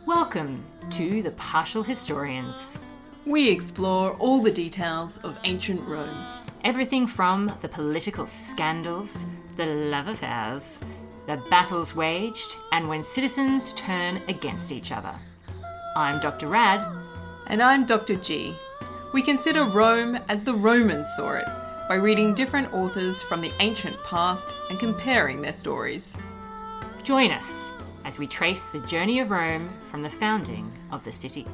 Welcome to the Partial Historians. We explore all the details of ancient Rome. Everything from the political scandals, the love affairs, the battles waged, and when citizens turn against each other. I'm Dr. Rad. And I'm Dr. G. We consider Rome as the Romans saw it, by reading different authors from the ancient past and comparing their stories. Join us as we trace the journey of Rome from the founding of the city.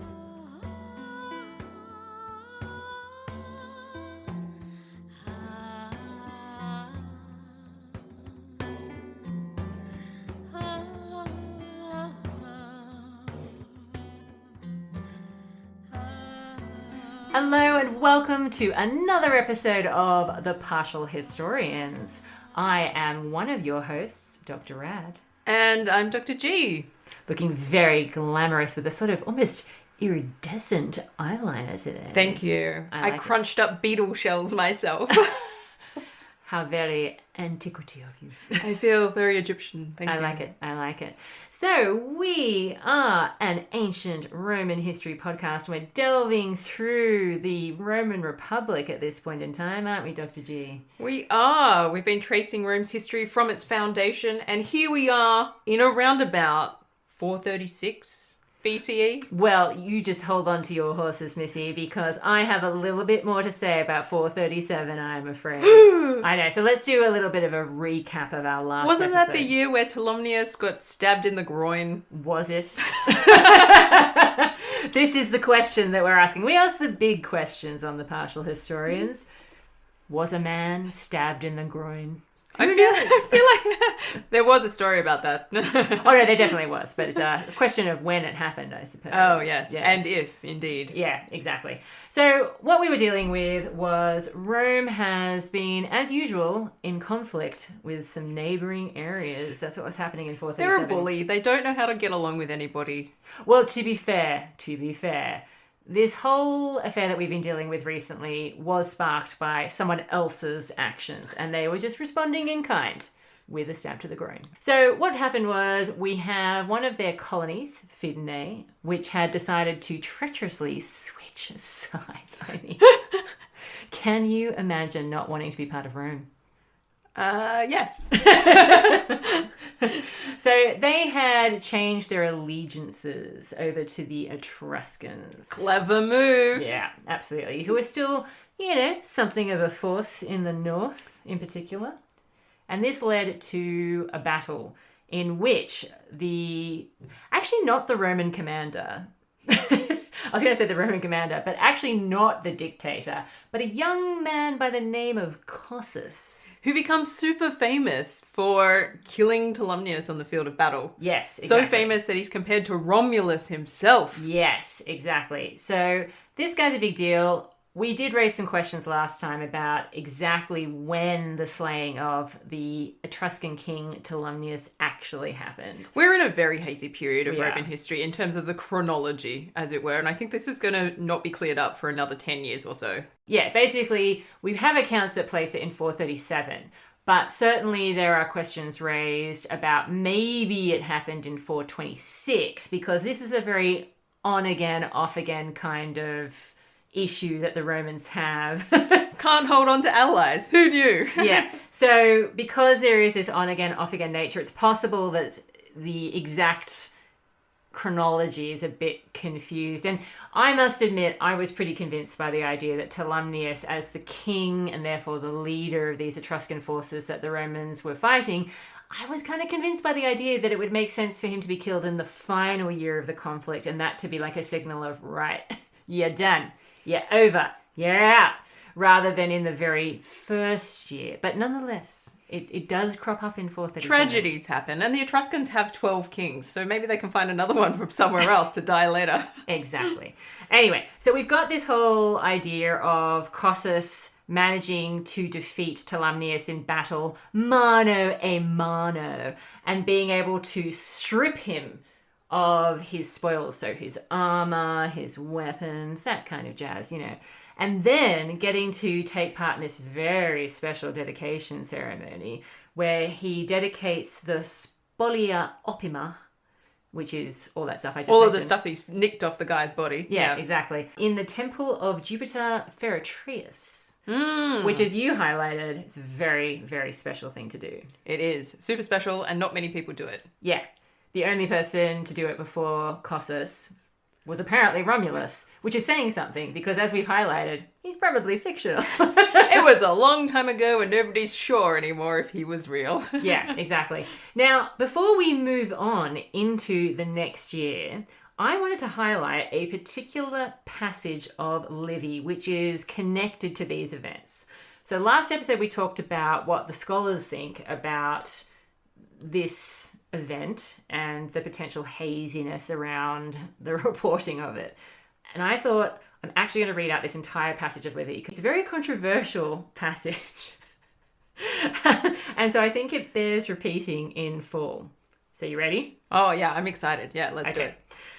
Hello and welcome to another episode of The Partial Historians. I am one of your hosts, Dr. Rad. And I'm Dr. G. Looking very glamorous with a sort of almost iridescent eyeliner today. Thank you. I crunched up beetle shells myself. How very antiquity of you. I feel very Egyptian. Thank you. I like it. So we are an ancient Roman history podcast. We're delving through the Roman Republic at this point in time, aren't we, Dr. G? We are. We've been tracing Rome's history from its foundation, and here we are in around about 436 BCE. Well, you just hold on to your horses, Missy, because I have a little bit more to say about 437, I'm afraid. I know. So let's do a little bit of a recap of our last Wasn't episode. that the year where Tolumnius got stabbed in the groin? Was it? This is the question that we're asking. We ask the big questions on the Partial Historians. Was a man stabbed in the groin? I feel like there was a story about that. Oh, no, there definitely was. But it's a question of when it happened, I suppose. Oh, yes. And if, indeed. Yeah, exactly. So what we were dealing with was Rome has been, as usual, in conflict with some neighbouring areas. That's what was happening in 437. They're a bully. They don't know how to get along with anybody. Well, to be fair, this whole affair that we've been dealing with recently was sparked by someone else's actions, and they were just responding in kind with a stab to the groin. So what happened was we have one of their colonies, Fidenae, which had decided to treacherously switch sides. I mean, can you imagine not wanting to be part of Rome? Yes. So they had changed their allegiances over to the Etruscans. Clever move. Yeah, absolutely. Who are still, something of a force in the north in particular. And this led to a battle in which actually not the Roman commander, I was going to say the Roman commander, but actually not the dictator, but a young man by the name of Cossus. Who becomes super famous for killing Tolumnius on the field of battle. Yes, exactly. So famous that he's compared to Romulus himself. Yes, exactly. So this guy's a big deal. We did raise some questions last time about exactly when the slaying of the Etruscan king Tolumnius actually happened. We're in a very hazy period of Roman history in terms of the chronology, as it were, and I think this is going to not be cleared up for another 10 years or so. Yeah, basically, we have accounts that place it in 437, but certainly there are questions raised about maybe it happened in 426, because this is a very on-again, off-again kind of issue that the Romans have. Can't hold on to allies. Who knew? Yeah. So because there is this on-again, off-again nature, it's possible that the exact chronology is a bit confused. And I must admit, I was pretty convinced by the idea that Tolumnius, as the king and therefore the leader of these Etruscan forces that the Romans were fighting, I was kind of convinced by the idea that it would make sense for him to be killed in the final year of the conflict, and that to be like a signal of, right, you're done. You're over. You're out. Rather than in the very first year. But nonetheless, it does crop up in 437. Tragedies happen. And the Etruscans have 12 kings. So maybe they can find another one from somewhere else to die later. Exactly. Anyway, so we've got this whole idea of Cossus managing to defeat Tolumnius in battle, mano a mano, and being able to strip him of his spoils, so his armor, his weapons, that kind of jazz, and then getting to take part in this very special dedication ceremony where he dedicates the spolia opima which is all that stuff I just All mentioned. of the stuff he's nicked off the guy's body. Yeah, exactly. In the temple of Jupiter Feretrius, Mm. which, as you highlighted, is a very, very special thing to do. It is. Super special, and not many people do it. Yeah. The only person to do it before Cossus was apparently Romulus, which is saying something, because as we've highlighted, he's probably fictional. It was a long time ago and nobody's sure anymore if he was real. Yeah, exactly. Now, before we move on into the next year, I wanted to highlight a particular passage of Livy, which is connected to these events. So last episode we talked about what the scholars think about this event and the potential haziness around the reporting of it. And I thought I'm actually going to read out this entire passage of Livy because it's a very controversial passage. And so I think it bears repeating in full. So you ready? Oh, yeah, I'm excited. Yeah, let's do it.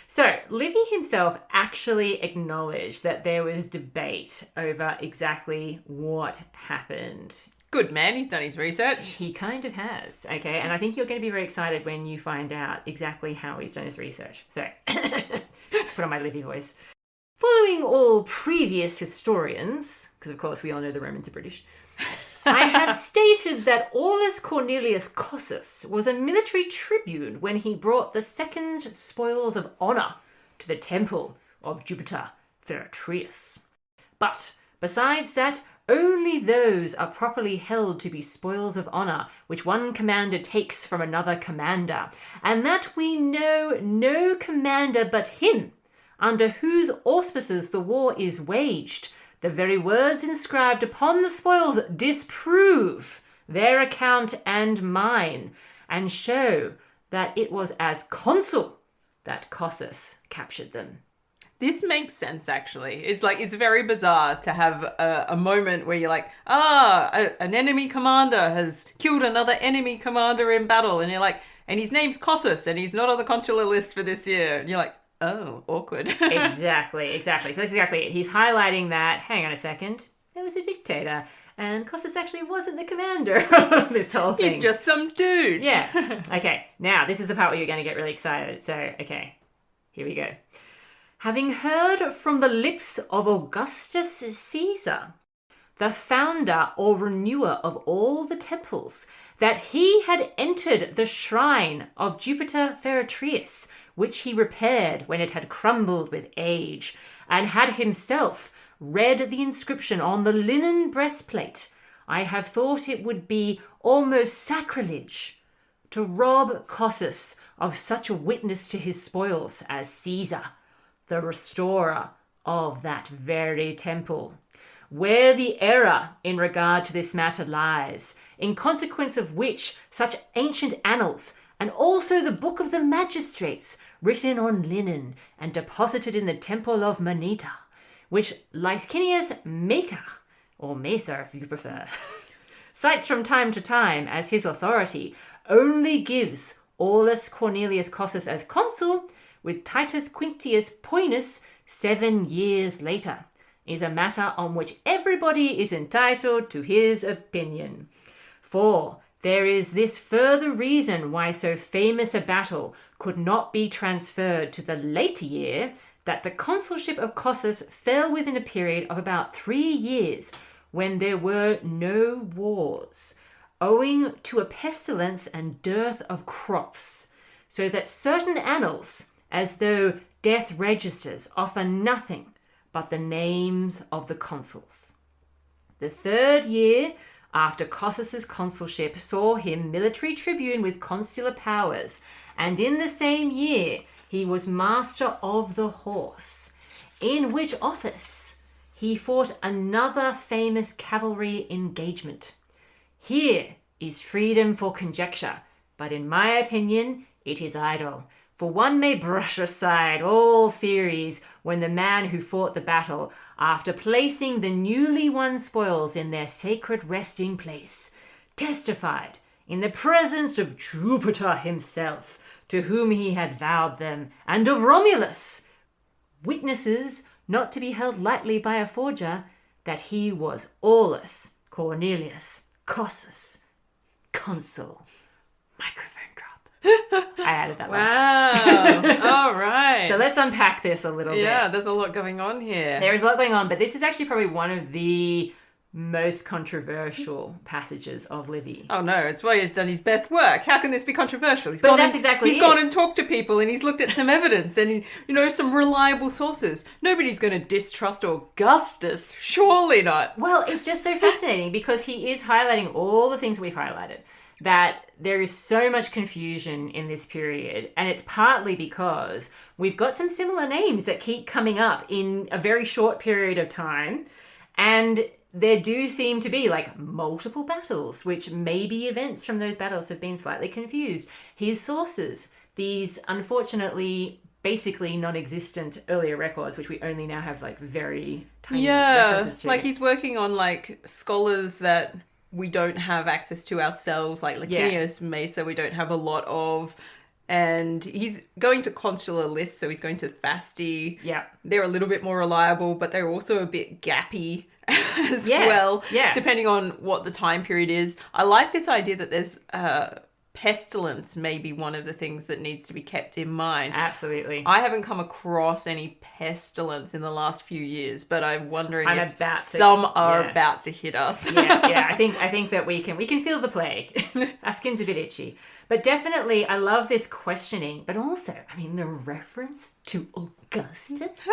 So Livy himself actually acknowledged that there was debate over exactly what happened. Good man, he's done his research. He kind of has, okay? And I think you're going to be very excited when you find out exactly how he's done his research. So, put on my Livy voice. Following all previous historians, because of course we all know the Romans are British, I have stated that Aulus Cornelius Cossus was a military tribune when he brought the second spoils of honour to the temple of Jupiter Feretrius. But besides that, only those are properly held to be spoils of honour which one commander takes from another commander, and that we know no commander but him, under whose auspices the war is waged. The very words inscribed upon the spoils disprove their account and mine, and show that it was as consul that Cossus captured them. This makes sense, actually. It's very bizarre to have a moment where you're like, an enemy commander has killed another enemy commander in battle. And you're like, and his name's Cossus, and he's not on the consular list for this year. And you're like, oh, awkward. Exactly. So that's exactly it. He's highlighting that, hang on a second, there was a dictator, and Cossus actually wasn't the commander of this whole thing. He's just some dude. Yeah. Okay, now this is the part where you're going to get really excited. So, okay, here we go. Having heard from the lips of Augustus Caesar, the founder or renewer of all the temples, that he had entered the shrine of Jupiter Feretrius, which he repaired when it had crumbled with age, and had himself read the inscription on the linen breastplate, I have thought it would be almost sacrilege to rob Cossus of such a witness to his spoils as Caesar, the restorer of that very temple. Where the error in regard to this matter lies, in consequence of which such ancient annals, and also the book of the magistrates, written on linen and deposited in the temple of Maneta, which Licinius Macer, or Macer if you prefer, cites from time to time as his authority, only gives Aulus Cornelius Cossus as consul, with Titus Quintius Poenus 7 years later, is a matter on which everybody is entitled to his opinion. For there is this further reason why so famous a battle could not be transferred to the later year, that the consulship of Cossus fell within a period of about 3 years, when there were no wars, owing to a pestilence and dearth of crops, so that certain annals, as though death registers, offer nothing but the names of the consuls. The 3rd year after Cossus's consulship saw him military tribune with consular powers, and in the same year he was master of the horse, in which office he fought another famous cavalry engagement. Here is freedom for conjecture, but in my opinion it is idle. For one may brush aside all theories when the man who fought the battle, after placing the newly won spoils in their sacred resting place, testified in the presence of Jupiter himself, to whom he had vowed them, and of Romulus, witnesses not to be held lightly by a forger, that he was Aulus Cornelius Cossus, consul. Microphone drop. I added that Wow. All right. So let's unpack this a little bit. Yeah, there's a lot going on here. There is a lot going on, but this is actually probably one of the most controversial passages of Livy. Oh no, it's why he's done his best work. How can this be controversial? He's But that's exactly He's it. gone and talked to people and he's looked at some evidence and, some reliable sources. Nobody's going to distrust Augustus. Surely not. Well, it's just so fascinating because he is highlighting all the things we've highlighted. That there is so much confusion in this period, and it's partly because we've got some similar names that keep coming up in a very short period of time, and there do seem to be like multiple battles, which maybe events from those battles have been slightly confused. His sources, these unfortunately basically non-existent earlier records, which we only now have like very tiny references to. Like he's working on like scholars that we don't have access to ourselves, like Licinius Mesa we don't have a lot of. And he's going to consular lists, so he's going to Fasti. Yeah. They're a little bit more reliable, but they're also a bit gappy as well, depending on what the time period is. I like this idea that there's pestilence may be one of the things that needs to be kept in mind. Absolutely. I haven't come across any pestilence in the last few years, but I'm wondering if some are about to hit us. I think that we can feel the plague. Our skin's a bit itchy. But definitely, I love this questioning, but also, I mean, the reference to Augustus.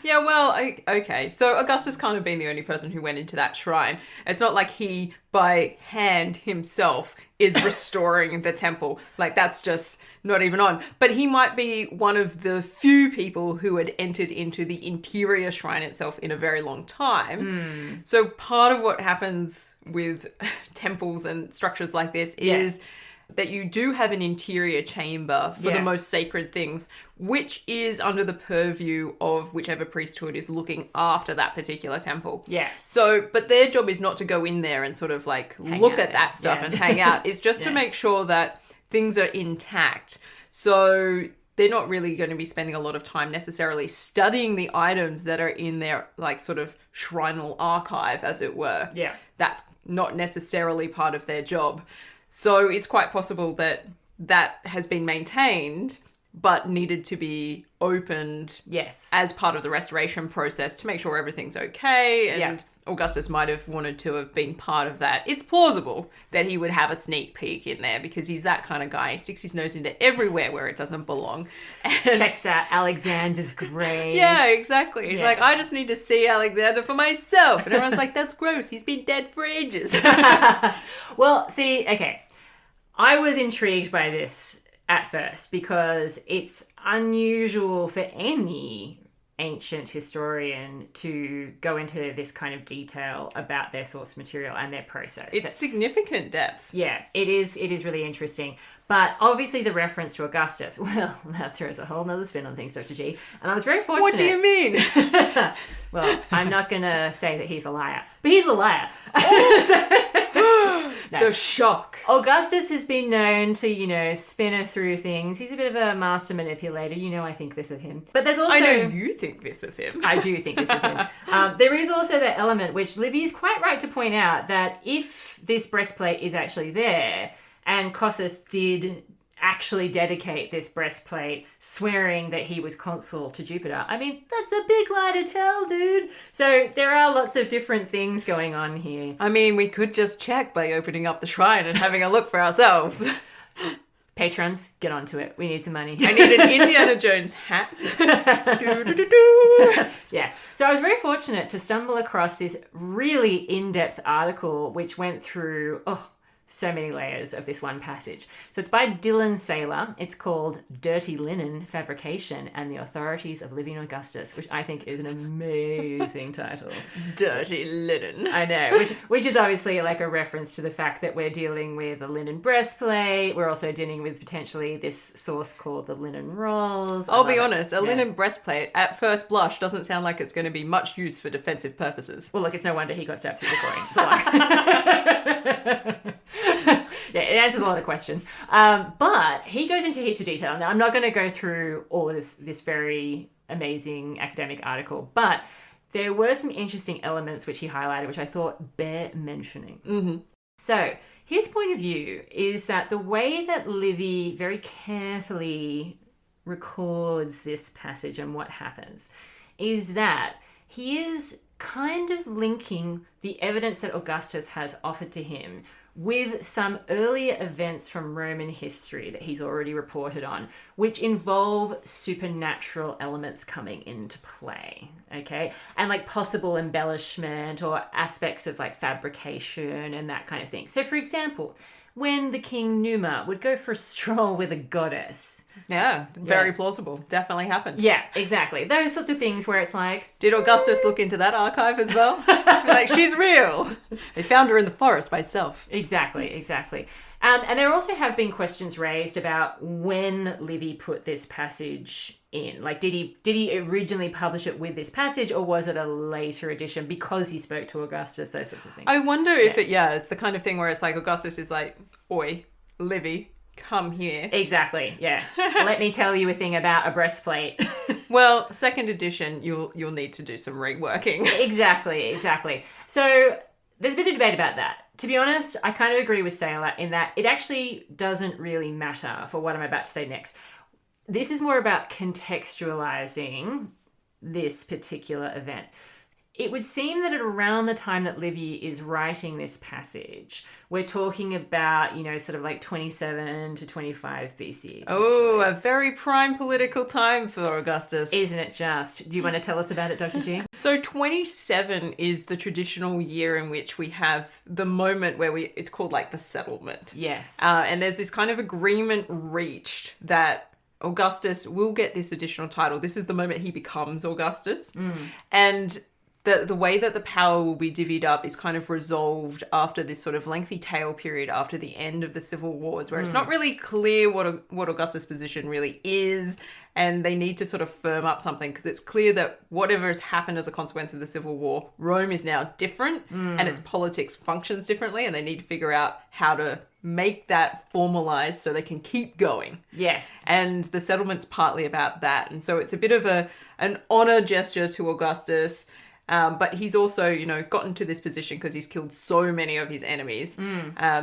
Yeah, well, okay. So Augustus can't have been the only person who went into that shrine. It's not like he, by hand himself, is restoring the temple. Like, that's just not even on. But he might be one of the few people who had entered into the interior shrine itself in a very long time. So part of what happens with temples and structures like this is that you do have an interior chamber for the most sacred things, which is under the purview of whichever priesthood is looking after that particular temple. Yes. So, but their job is not to go in there and sort of like look at that stuff and hang out. It's just to make sure that things are intact. So they're not really going to be spending a lot of time necessarily studying the items that are in their like sort of shrinal archive, as it were. Yeah. That's not necessarily part of their job. So it's quite possible that that has been maintained, but needed to be opened as part of the restoration process to make sure everything's okay. And Augustus might have wanted to have been part of that. It's plausible that he would have a sneak peek in there because he's that kind of guy. He sticks his nose into everywhere where it doesn't belong. And checks out Alexander's grave. Yeah, exactly. He's like, I just need to see Alexander for myself. And everyone's like, that's gross. He's been dead for ages. Well, see, okay. I was intrigued by this at first because it's unusual for any ancient historian to go into this kind of detail about their source material and their process. It's significant depth. Yeah, it is really interesting. But obviously the reference to Augustus, well, that throws a whole nother spin on things, Dr. G. And I was very fortunate. What do you mean? Well, I'm not going to say that he's a liar, but he's a liar. No. The shock. Augustus has been known to, spinner through things. He's a bit of a master manipulator. I think this of him. But there's also... I know you think this of him. I do think this of him. There is also that element, which Livy is quite right to point out, that if this breastplate is actually there, and Cossus did actually dedicate this breastplate, swearing that he was consul to Jupiter. I mean, that's a big lie to tell, dude. So there are lots of different things going on here. I mean, we could just check by opening up the shrine and having a look for ourselves. Patrons, get onto it. We need some money. I need an Indiana Jones hat. Do. Yeah. So I was very fortunate to stumble across this really in-depth article which went through... so many layers of this one passage. So it's by Dylan Saylor. It's called Dirty Linen Fabrication and the Authorities of Living Augustus, which I think is an amazing title. Dirty linen. I know, which is obviously like a reference to the fact that we're dealing with a linen breastplate. We're also dealing with potentially this source called the linen rolls. I'll be honest, a linen breastplate at first blush doesn't sound like it's going to be much use for defensive purposes. Well, look, it's no wonder he got stabbed through the groin. It's a lie. Yeah, it answers a lot of questions. But he goes into heaps of detail. Now, I'm not going to go through all of this very amazing academic article, but there were some interesting elements which he highlighted, which I thought bear mentioning. Mm-hmm. So His point of view is that the way that Livy very carefully records this passage and what happens is that he is kind of linking the evidence that Augustus has offered to him with some earlier events from Roman history that he's already reported on, which involve supernatural elements coming into play, okay? And like possible embellishment or aspects of like fabrication and that kind of thing. So for example, when the king Numa would go for a stroll with a goddess. Yeah, very plausible. Definitely happened. Yeah, exactly. Those sorts of things where it's like... Did Augustus look into that archive as well? Like, she's real. They found her in the forest by herself. Exactly. And there also have been questions raised about when Livy put this passage in. Like, did he originally publish it with this passage, or was it a later edition because he spoke to Augustus, those sorts of things? I wonder if it's the kind of thing where it's like Augustus is like, oi, Livy, come here. Exactly, yeah. Let me tell you a thing about a breastplate. Well, second edition, you'll need to do some reworking. Exactly. So there's a bit of debate about that. To be honest, I kind of agree with Sailor in that it actually doesn't really matter for what I'm about to say next. This is more about contextualizing this particular event. It would seem that at around the time that Livy is writing this passage, we're talking about, sort of like 27 to 25 BCE. Oh, a very prime political time for Augustus. Isn't it just? Do you want to tell us about it, Dr. G? So 27 is the traditional year in which we have the moment where it's called like the settlement. Yes. And there's this kind of agreement reached that Augustus will get this additional title. This is the moment he becomes Augustus. And the way that the power will be divvied up is kind of resolved after this sort of lengthy tail period after the end of the civil wars, where it's not really clear what Augustus' position really is, and they need to sort of firm up something because it's clear that whatever has happened as a consequence of the civil war, Rome is now different and its politics functions differently, and they need to figure out how to make that formalized so they can keep going. Yes. And the settlement's partly about that. And so it's a bit of an honor gesture to Augustus. But he's also, gotten to this position because he's killed so many of his enemies.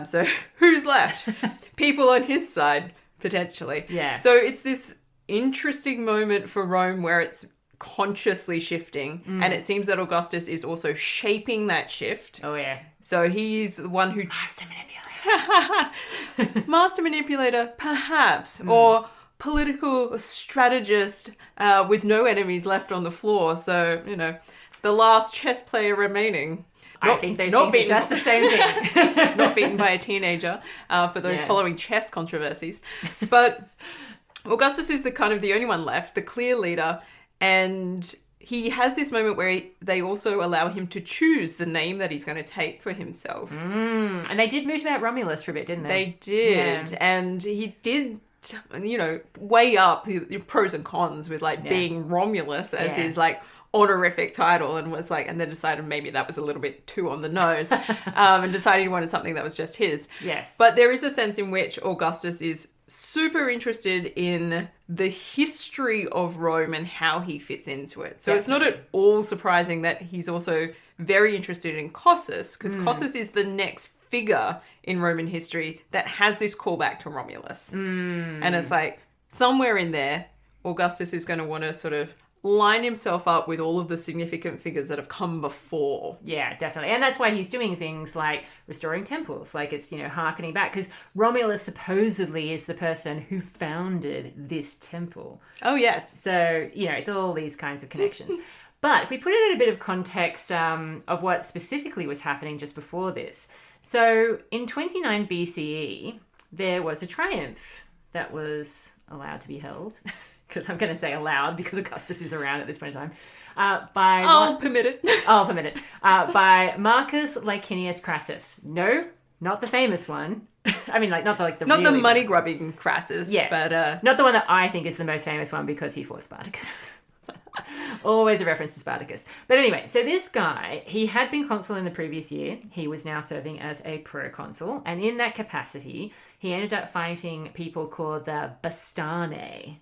So who's left? People on his side, potentially. Yeah. So it's this interesting moment for Rome where it's consciously shifting. And it seems that Augustus is also shaping that shift. Oh, yeah. So he's the one who... Master manipulator. Master manipulator, perhaps. Or political strategist with no enemies left on the floor. So, the last chess player remaining. I think those things are just the same thing. Not beaten by a teenager for those following chess controversies. But Augustus is the only one left, the clear leader. And he has this moment where they also allow him to choose the name that he's going to take for himself. And they did moot out Romulus for a bit, didn't they? They did. Yeah. And he did... weigh up the pros and cons with being Romulus as his honorific title, and was and then decided maybe that was a little bit too on the nose, and decided he wanted something that was just his. Yes. But there is a sense in which Augustus is super interested in the history of Rome and how he fits into it. So It's not at all surprising that he's also very interested in Cossus, because Cossus is the next figure in Roman history that has this callback to Romulus. And it's somewhere in there, Augustus is going to want to sort of line himself up with all of the significant figures that have come before. Yeah, definitely. And that's why he's doing things like restoring temples, it's, harkening back, because Romulus supposedly is the person who founded this temple. Oh, yes. So, it's all these kinds of connections. But if we put it in a bit of context of what specifically was happening just before this. So in 29 BCE, there was a triumph that was allowed to be held. Because I'm going to say allowed because Augustus is around at this point in time. I'll permit it. I'll permit it. By Mamercus Aemilius Crassus. No, not the famous one. I mean, not the not really the money grubbing Crassus. Yeah, but not the one that I think is the most famous one because he fought Spartacus. Always a reference to Spartacus. But anyway, so this guy, he had been consul in the previous year. He was now serving as a proconsul. And in that capacity, he ended up fighting people called the Fidenae.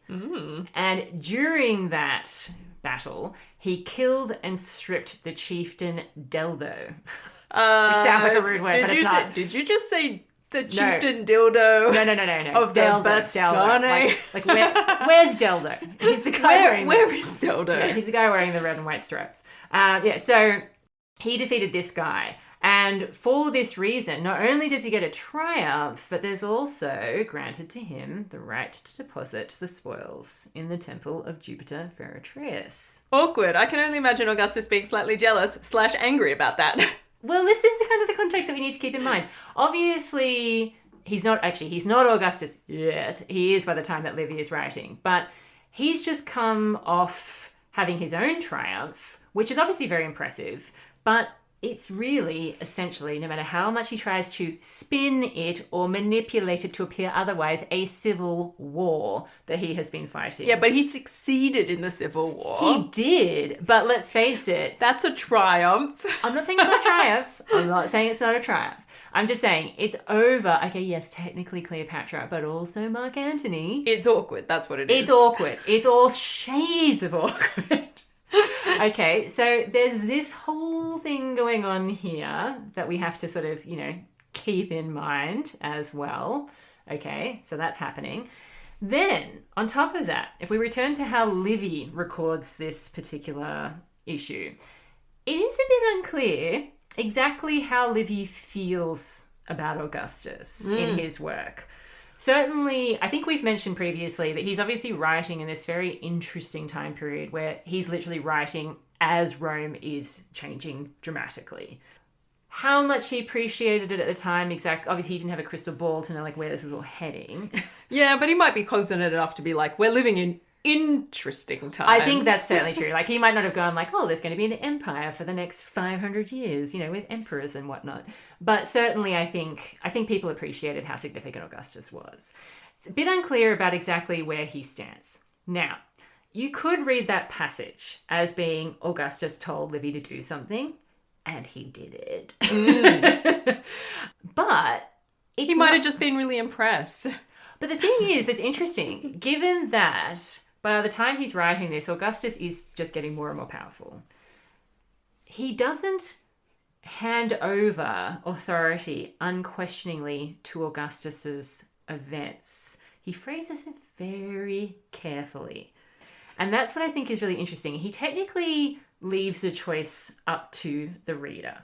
And during that battle, he killed and stripped the chieftain Deldo. Which sounds like a rude word, but it's not. Did you just say The chieftain dildo. No. Of the Bastone. Like where's Deldo? He's the guy Where is Deldo? Yeah, he's the guy wearing the red and white stripes. So he defeated this guy. And for this reason, not only does he get a triumph, but there's also granted to him the right to deposit the spoils in the temple of Jupiter Feretrius. Awkward. I can only imagine Augustus being slightly jealous / angry about that. Well, this is the kind of the context that we need to keep in mind. Obviously, he's not Augustus yet. He is by the time that Livy is writing. But he's just come off having his own triumph, which is obviously very impressive. But it's really, essentially, no matter how much he tries to spin it or manipulate it to appear otherwise, a civil war that he has been fighting. Yeah, but he succeeded in the Civil War. He did, but let's face it. That's a triumph. I'm not saying it's not a triumph. I'm not saying it's not a triumph. I'm just saying it's over. Okay, yes, technically Cleopatra, but also Mark Antony. It's awkward. That's what it is. It's awkward. It's all shades of awkward. Okay, so there's this whole thing going on here that we have to sort of, keep in mind as well. Okay, so that's happening. Then, on top of that, if we return to how Livy records this particular issue, it is a bit unclear exactly how Livy feels about Augustus in his work. Certainly, I think we've mentioned previously that he's obviously writing in this very interesting time period where he's literally writing as Rome is changing dramatically. How much he appreciated it at the time, obviously he didn't have a crystal ball to know where this is all heading. Yeah, but he might be confident enough to be like, we're living in interesting times. I think that's certainly true. He might not have gone there's going to be an empire for the next 500 years, with emperors and whatnot. But certainly I think people appreciated how significant Augustus was. It's a bit unclear about exactly where he stands. Now, you could read that passage as being Augustus told Livy to do something, and he did it. But he might have just been really impressed. But the thing is, it's interesting, given that by the time he's writing this, Augustus is just getting more and more powerful. He doesn't hand over authority unquestioningly to Augustus's events. He phrases it very carefully. And that's what I think is really interesting. He technically leaves the choice up to the reader,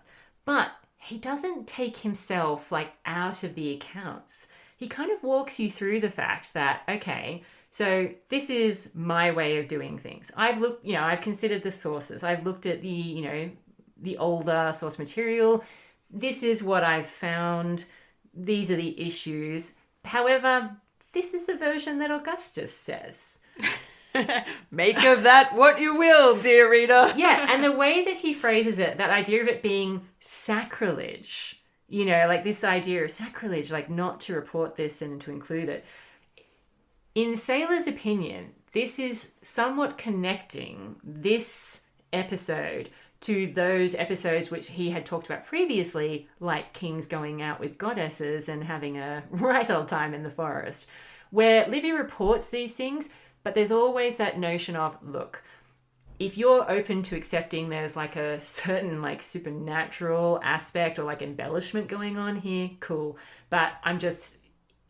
but he doesn't take himself out of the accounts. He kind of walks you through the fact that, okay, so this is my way of doing things. I've looked, I've considered the sources. I've looked at the older source material. This is what I've found. These are the issues. However, this is the version that Augustus says. Make of that what you will, dear reader. Yeah, and the way that he phrases it, that idea of it being sacrilege, this idea of sacrilege, not to report this and to include it. In Saylor's opinion, this is somewhat connecting this episode to those episodes which he had talked about previously, like kings going out with goddesses and having a right old time in the forest, where Livy reports these things, but there's always that notion of, look, if you're open to accepting there's a certain supernatural aspect or embellishment going on here, cool. But I'm just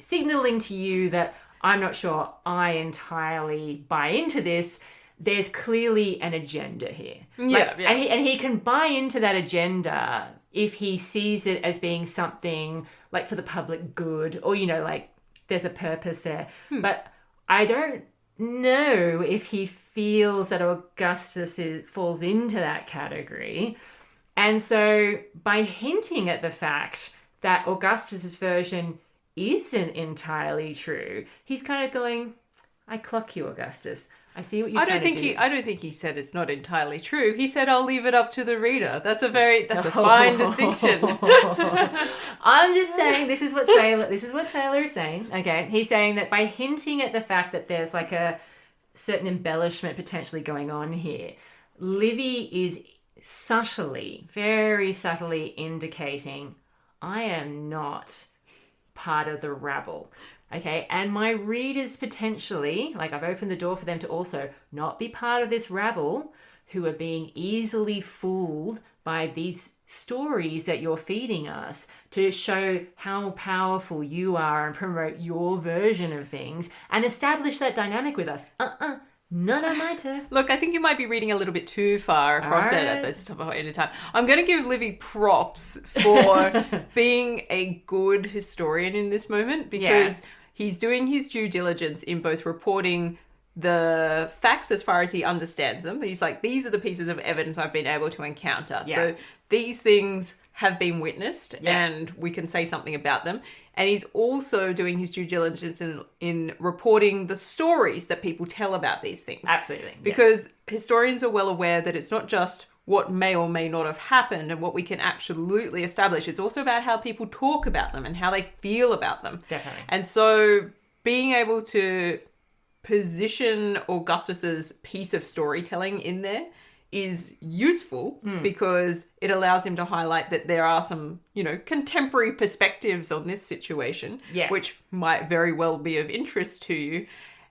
signaling to you that I'm not sure I entirely buy into this. There's clearly an agenda here. Yeah. And he can buy into that agenda if he sees it as being something for the public good or, there's a purpose there. But I don't know if he feels that Augustus falls into that category. And so by hinting at the fact that Augustus's version isn't entirely true, he's kind of going, I clock you, Augustus. I see what you're trying to do. I don't think he said it's not entirely true. He said, I'll leave it up to the reader. That's a fine distinction. I'm just saying this is what Saylor is saying. Okay. He's saying that by hinting at the fact that there's a certain embellishment potentially going on here, Livy is very subtly indicating, I am not part of the rabble. Okay, and my readers potentially, I've opened the door for them to also not be part of this rabble who are being easily fooled by these stories that you're feeding us to show how powerful you are and promote your version of things and establish that dynamic with us. None of my turf. Look, I think you might be reading a little bit too far across it at this point in time. I'm going to give Livy props for being a good historian in this moment, because he's doing his due diligence in both reporting the facts as far as he understands them. He's like, these are the pieces of evidence I've been able to encounter. Yeah. So these things have been witnessed and we can say something about them. And he's also doing his due diligence in reporting the stories that people tell about these things. Absolutely. Because historians are well aware that it's not just what may or may not have happened and what we can absolutely establish. It's also about how people talk about them and how they feel about them. Definitely. And so being able to position Augustus's piece of storytelling in there is useful because it allows him to highlight that there are some, contemporary perspectives on this situation, which might very well be of interest to you,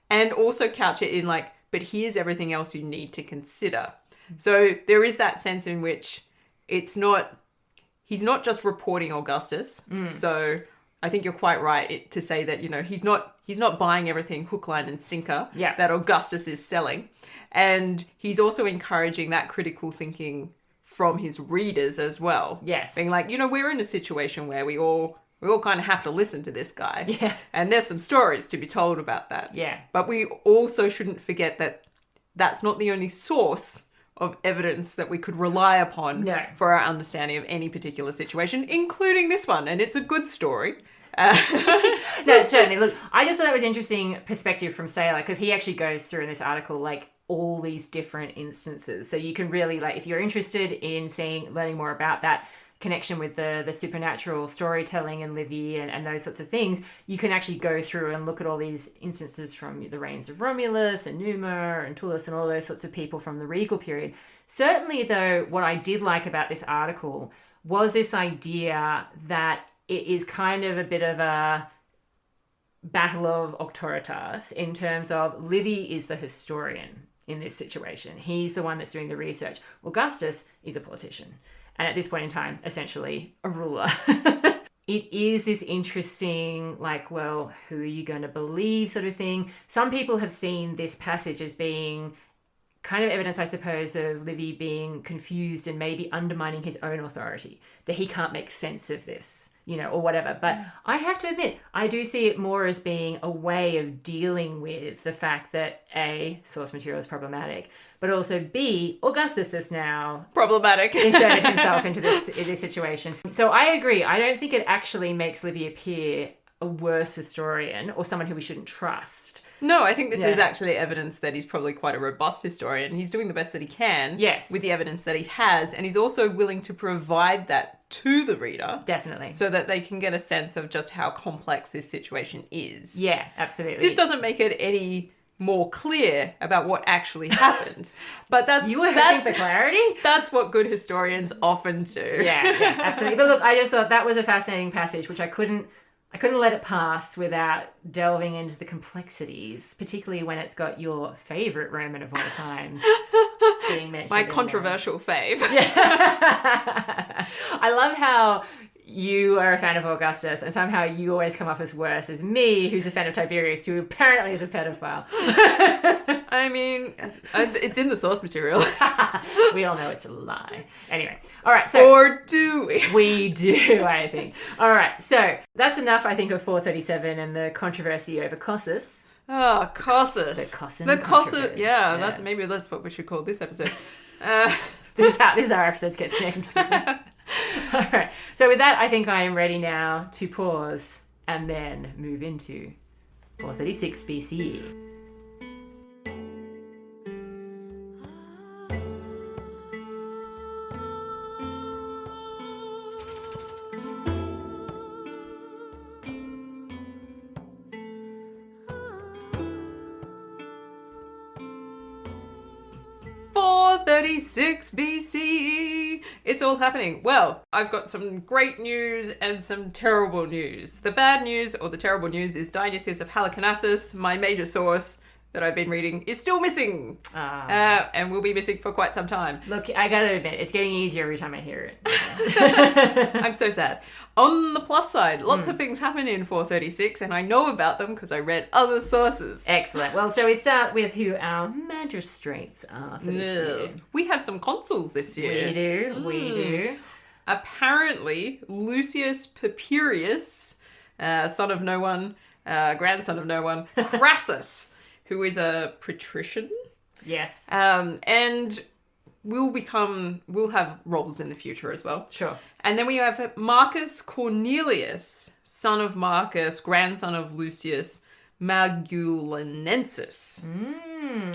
and also couch it in like, but here's everything else you need to consider. So there is that sense in which he's not just reporting Augustus. So I think you're quite right to say that, he's not buying everything hook, line and sinker that Augustus is selling. And he's also encouraging that critical thinking from his readers as well. Yes. Being like, we're in a situation where we all kind of have to listen to this guy. Yeah. And there's some stories to be told about that. Yeah. But we also shouldn't forget that that's not the only source of evidence that we could rely upon for our understanding of any particular situation, including this one. And it's a good story. No, certainly. Look, I just thought that was interesting perspective from Saylor, because he actually goes through in this article, like, all these different instances. So you can really, like, if you're interested in learning more about that connection with the supernatural storytelling and Livy and those sorts of things, you can actually go through and look at all these instances from the reigns of Romulus and Numa and Tullus and all those sorts of people from the regal period. Certainly, though, what I did like about this article was this idea that it is kind of a bit of a battle of auctoritas in terms of Livy is the historian in this situation. He's the one that's doing the research. Augustus is a politician. And at this point in time, essentially a ruler. It is this interesting, like, well, who are you going to believe sort of thing. Some people have seen this passage as being kind of evidence, I suppose, of Livy being confused and maybe undermining his own authority, that he can't make sense of this, or whatever. But I have to admit, I do see it more as being a way of dealing with the fact that A, source material is problematic, but also B, Augustus is now problematic, inserted himself into this situation. So I agree. I don't think it actually makes Livy appear a worse historian or someone who we shouldn't trust. No, I think this is actually evidence that he's probably quite a robust historian. He's doing the best that he can with the evidence that he has, and he's also willing to provide that to the reader. Definitely. So that they can get a sense of just how complex this situation is. Yeah, absolutely. This doesn't make it any more clear about what actually happened. But that's for clarity? That's what good historians often do. Yeah, absolutely. But look, I just thought that was a fascinating passage, which I couldn't let it pass without delving into the complexities, particularly when it's got your favourite Roman of all time being mentioned. My controversial fave. Yeah. I love how you are a fan of Augustus and somehow you always come off as worse as me, who's a fan of Tiberius, who apparently is a pedophile. I mean, it's in the source material. We all know it's a lie. Anyway, all right. So, or do we? We do, I think. All right. So that's enough, I think, of 437 and the controversy over Cossus. Oh, Cossus. The Cossus. Yeah, that's what we should call this episode. This is how our episodes get named. All right. So with that, I think I am ready now to pause and then move into 436 BCE. BCE. It's all happening. Well, I've got some great news and some terrible news. The bad news, or the terrible news, is Dionysius of Halicarnassus, my major source, that I've been reading is still missing. And will be missing for quite some time. Look, I gotta admit, it's getting easier every time I hear it. I'm so sad. On the plus side, lots of things happen in 436, and I know about them because I read other sources. Excellent. Well, shall we start with who our magistrates are for this year? We have some consuls this year. We do. Apparently, Lucius Papirius, son of no one, grandson of no one, Crassus, who is a patrician. Yes. And we'll have roles in the future as well. Sure. And then we have Marcus Cornelius, son of Marcus, grandson of Lucius Magellanensis.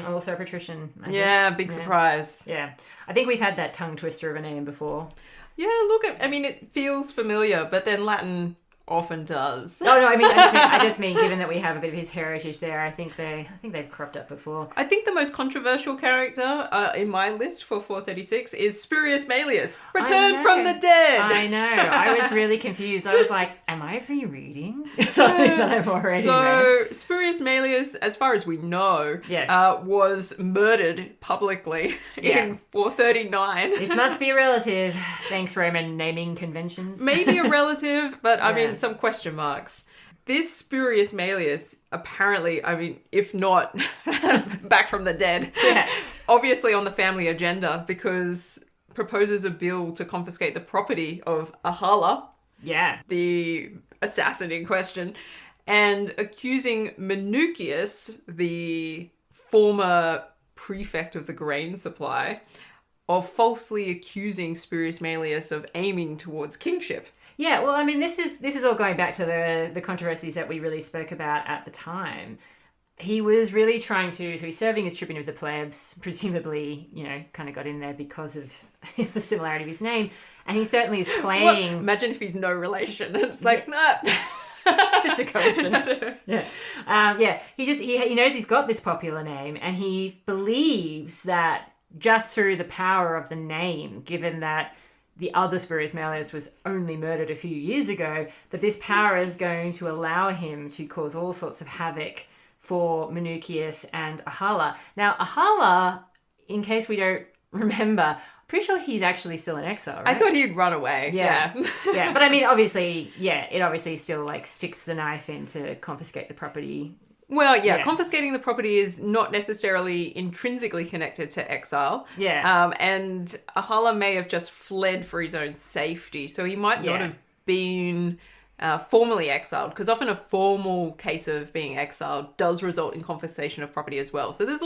Also a patrician. I think. Big surprise. Yeah. I think we've had that tongue twister of a name before. Yeah, it feels familiar, but then Latin often does. Oh no, I just mean given that we have a bit of his heritage there, I think they've cropped up before. I think the most controversial character in my list for 436 is Spurius Maelius, returned from the dead. I know. I was really confused. I was like, am I rereading something that I've already read? So Spurius Maelius, as far as we know, was murdered publicly in 439. This must be a relative. Thanks, Roman naming conventions. Maybe a relative, but some question marks. This Spurius Maelius, apparently, if not back from the dead, obviously on the family agenda, because proposes a bill to confiscate the property of Ahala, the assassin in question, and accusing Mamercus, the former prefect of the grain supply, of falsely accusing Spurius Maelius of aiming towards kingship. Yeah, well, this is all going back to the controversies that we really spoke about at the time. He was really trying to, so he's serving as tribune of the plebs, presumably, kind of got in there because of the similarity of his name, and he certainly is playing... Imagine if he's no relation. It's like, nah. It's just a coincidence. He knows he's got this popular name, and he believes that just through the power of the name, given that the other Spurius Maelius was only murdered a few years ago, that this power is going to allow him to cause all sorts of havoc for Mamercus and Ahala. Now, Ahala, in case we don't remember, pretty sure he's actually still in exile, right? I thought he'd run away. Yeah. But obviously, it obviously still sticks the knife in to confiscate the property. Well, confiscating the property is not necessarily intrinsically connected to exile. And Ahala may have just fled for his own safety, so he might not have been formally exiled, because often a formal case of being exiled does result in confiscation of property as well. So there's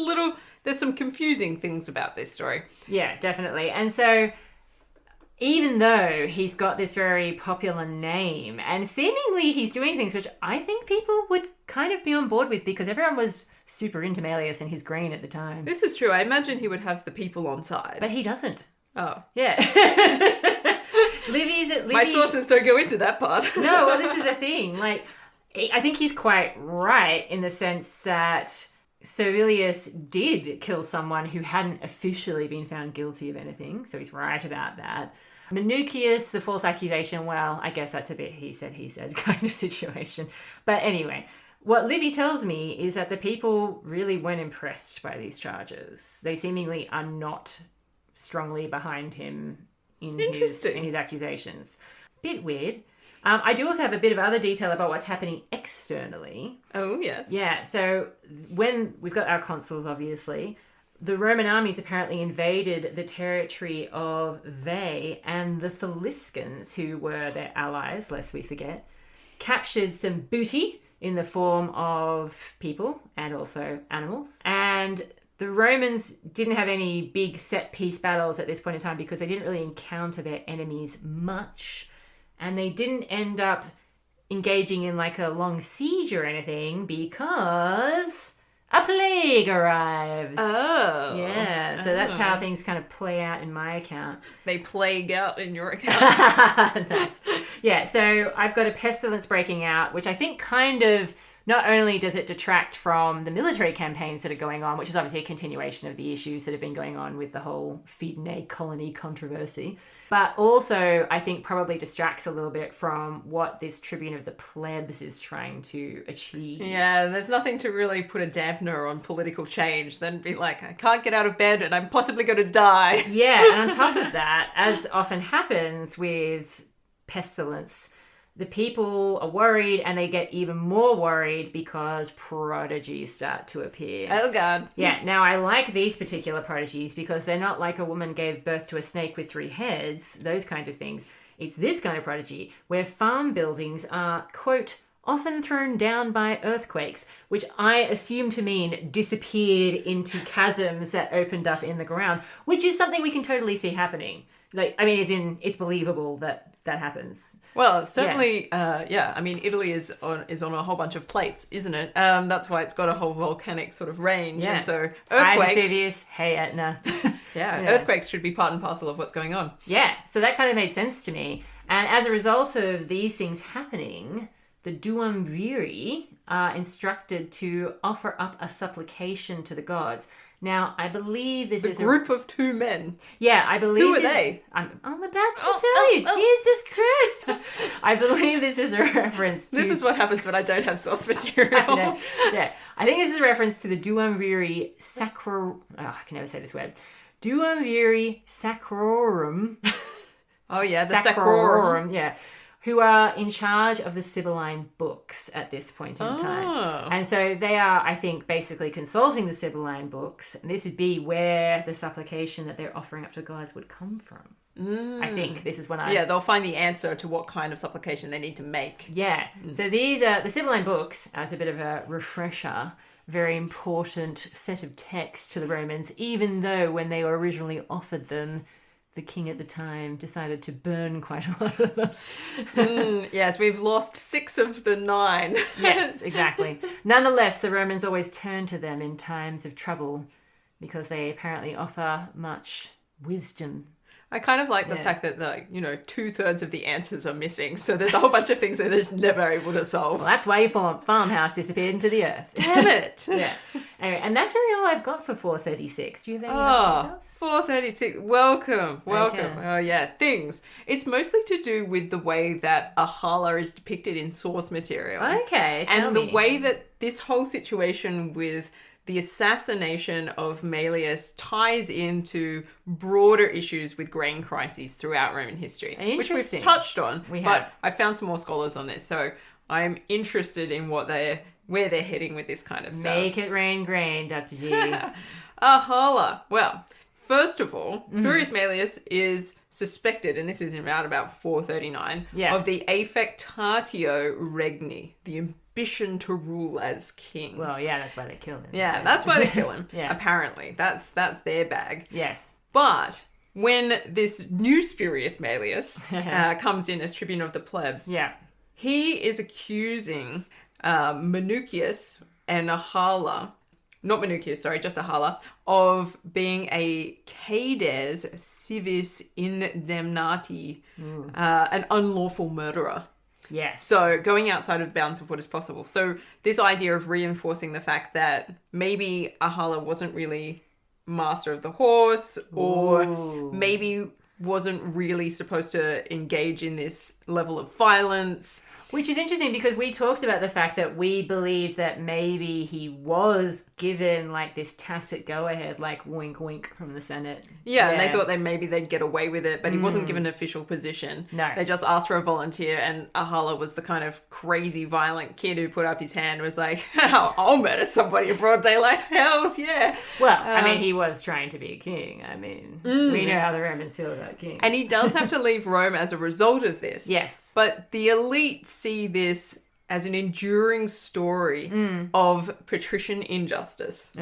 some confusing things about this story. Yeah, definitely. And so even though he's got this very popular name, and seemingly he's doing things which I think people would kind of be on board with, because everyone was super into Maelius and his grain at the time. This is true. I imagine he would have the people on side. But he doesn't. Oh. Yeah. Livy... My sources don't go into that part. No, well, this is the thing. I think he's quite right in the sense that Servilius did kill someone who hadn't officially been found guilty of anything, so he's right about that. Mamercus, the false accusation, well, I guess that's a bit he said kind of situation. But anyway, what Livy tells me is that the people really weren't impressed by these charges. They seemingly are not strongly behind him in his accusations. Bit weird. I do also have a bit of other detail about what's happening externally. Oh, yes. Yeah, so when we've got our consuls, obviously, the Roman armies apparently invaded the territory of Veii, and the Faliscans, who were their allies, lest we forget, captured some booty in the form of people and also animals. And the Romans didn't have any big set-piece battles at this point in time because they didn't really encounter their enemies much. And they didn't end up engaging in a long siege or anything because a plague arrives. Oh. Yeah, so that's how things kind of play out in my account. They plague out in your account. Nice. Yeah, so I've got a pestilence breaking out, which I think kind of not only does it detract from the military campaigns that are going on, which is obviously a continuation of the issues that have been going on with the whole Fidenae colony controversy, but also I think probably distracts a little bit from what this tribune of the plebs is trying to achieve. Yeah, there's nothing to really put a dampener on political change than be like, I can't get out of bed and I'm possibly going to die. Yeah, and on top of that, as often happens with pestilence, the people are worried, and they get even more worried because prodigies start to appear. Oh, God. Yeah, now I like these particular prodigies because they're not like a woman gave birth to a snake with 3 heads, those kinds of things. It's this kind of prodigy where farm buildings are, quote, often thrown down by earthquakes, which I assume to mean disappeared into chasms that opened up in the ground, which is something we can totally see happening. Like, I mean, it's believable that happens. Well, certainly, I mean, Italy is on a whole bunch of plates, isn't it? That's why it's got a whole volcanic sort of range. Yeah. And so Hi, earthquakes... Vesuvius. Hey, Etna. yeah, earthquakes should be part and parcel of what's going on. Yeah, so that kind of made sense to me. And as a result of these things happening, the duumviri are instructed to offer up a supplication to the gods. Now, I believe this is a group of 2 men. Yeah, I believe... Who are they? I'm about to tell you. Jesus Christ. I believe this is a reference to... This is what happens when I don't have source material. Yeah. I think this is a reference to the duumviri sacro... Oh, I can never say this word. Duumviri sacrorum. Oh, yeah, the sacrorum. Yeah. Who are in charge of the Sibylline books at this point in time. And so they are, I think, basically consulting the Sibylline books. And this would be where the supplication that they're offering up to gods would come from. I think this is when Yeah, they'll find the answer to what kind of supplication they need to make. Yeah. So these are the Sibylline books, as a bit of a refresher, very important set of texts to the Romans, even though when they were originally offered them, the king at the time decided to burn quite a lot of them. Yes, we've lost 6 of the 9. Yes, exactly. Nonetheless, the Romans always turn to them in times of trouble because they apparently offer much wisdom. I kind of like the fact that, 2/3 of the answers are missing. So there's a whole bunch of things that they're just never able to solve. Well, that's why your farmhouse disappeared into the earth. Damn it. Yeah. Anyway, and that's really all I've got for 436. Do you have any other details? 436. Welcome. Okay. Oh, yeah. Things. It's mostly to do with the way that Ahala is depicted in source material. Okay, tell And me. the way that this whole situation with the assassination of Maelius ties into broader issues with grain crises throughout Roman history, which we've touched on. But I found some more scholars on this, so I'm interested in where they're heading with this kind of stuff. Make it rain grain, Dr. G. Ahala. Well, first of all, Spurius Maelius is suspected, and this is around about 439, of the affectatio regni, the ambition to rule as king. Well, yeah, that's why they killed him. Yeah, that's why they kill him. Yeah. Apparently. That's their bag. Yes. But when this new Spurius Maelius comes in as tribune of the plebs, he is accusing Mamercus and Ahala, not Mamercus, sorry, just Ahala, of being a cades civis indemnati, an unlawful murderer. Yes. So going outside of the bounds of what is possible. So this idea of reinforcing the fact that maybe Ahala wasn't really master of the horse, or maybe wasn't really supposed to engage in this level of violence. Which is interesting because we talked about the fact that we believe that maybe he was given like this tacit go-ahead, like wink wink from the Senate. Yeah, and they thought maybe they'd get away with it, but he wasn't given an official position. No. They just asked for a volunteer, and Ahala was the kind of crazy, violent kid who put up his hand, was like, I'll murder somebody in broad daylight. Hells yeah. Well, I mean, he was trying to be a king. I mean, we know how the Romans feel about kings. And he does have to leave Rome as a result of this. Yes. But the elite see this as an enduring story of patrician injustice.